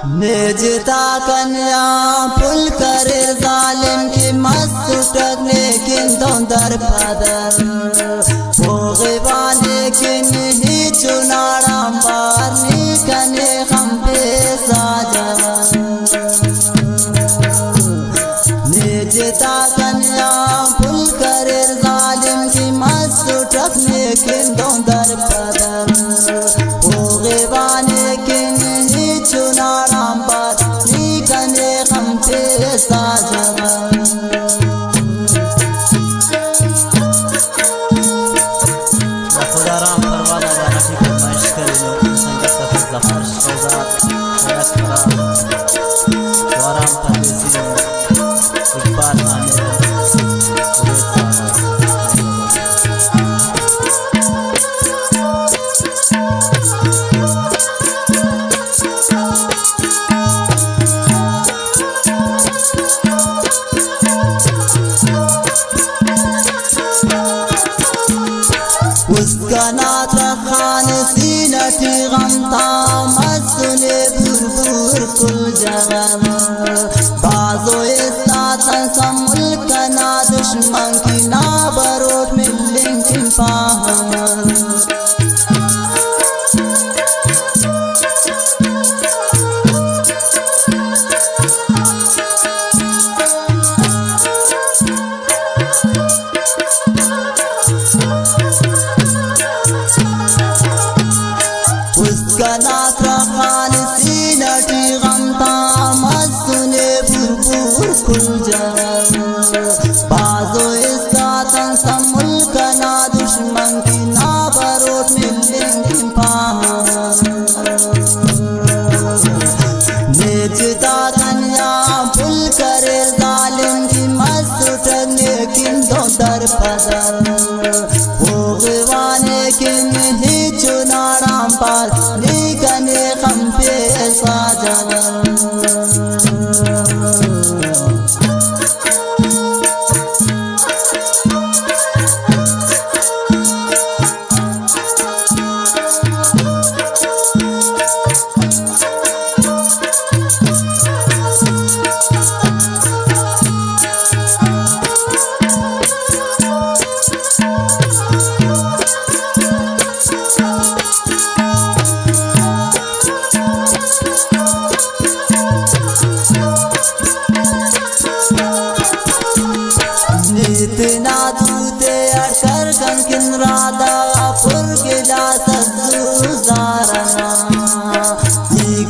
निजता कन्या पुल करे जालिम की मस्त टकने किन दर पदर हो गवाने किन ही चुनारा मारनी कने हम पे साजा निजता कन्या पुल करे जालिम की मस्त टकने किन दर पदर हो गवाने किन ही चुनारा उसका नाथ खान सीनटी गमता मसने बुरबुर कुल जगह बाजो इस्तातन समुल्क ना दुश्मन की ना बरोट मिलें की पाहमन नाथ खान सीनटी गमता मसने बुरबुर कुल जगह बाजो इसका तन समुल्क ना दुश्मन की ना बरोट मिलें की निजता कन्या पुल करे जालिम की मस्त उठने किन दर पदर हो गवाने किन ही चुनारा पार निकने हम पे साजा इतना दूते अड़कर कंकिन राधा पुर गिला सजुजारना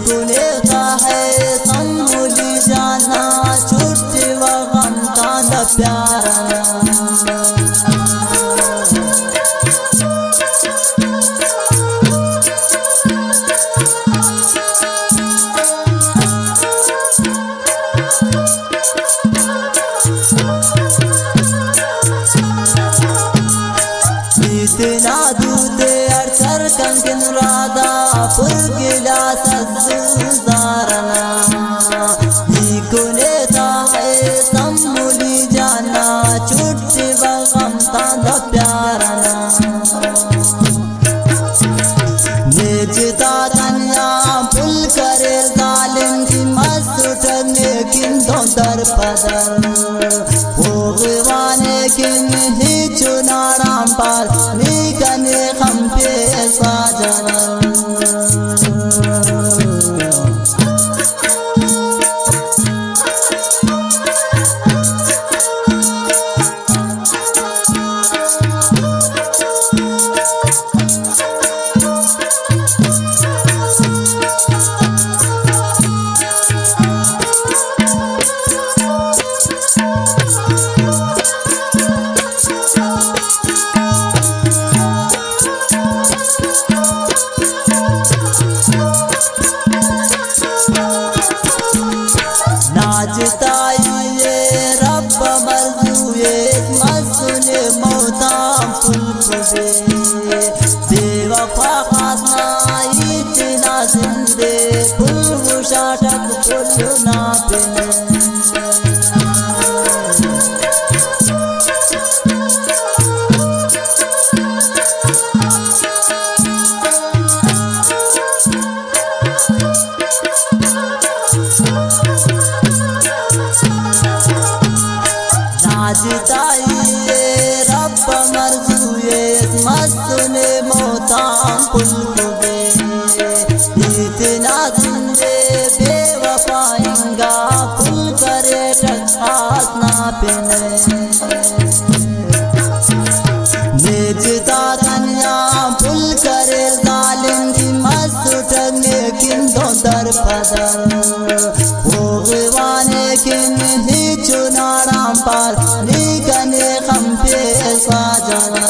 कुले का है समूली जाना छुट्टी व गमता द प्यारना इतना दूते अड़कर कंकिन राधा पुर गिला सजुजारना कुले का है समूली जाना छुट्टी व गमता द प्यारना निजता कन्या पुल करे जालिम की मस्त उठने किन दर पदर हो गवाने किन ही चुनारा पार निकने हम पे साजना रब मरजुए मसने मौता पुल बेवफा खासना इतना जिंदे पुल शाटक पुल ना पे पदर भगवाने किन ही चुनाराम पार निकने हम पे साजन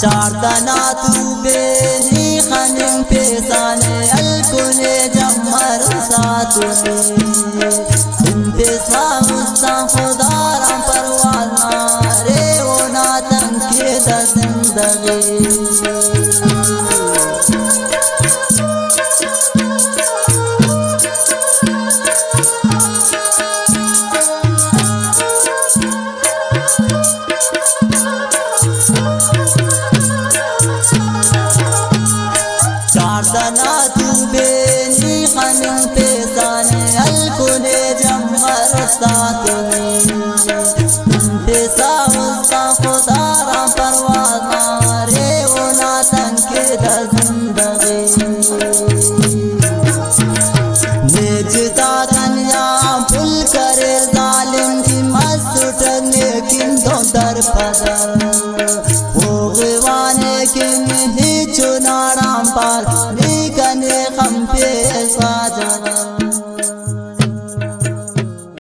चारदना तू बेनी खनिम पेशाने अलकुने जमर सातुने इंतसा मुस्ता खुदाराम परवाना रे वो नातन के जिंदगी चारदना तू बेनी खनिम पेशाने अलकुने जमर सातुने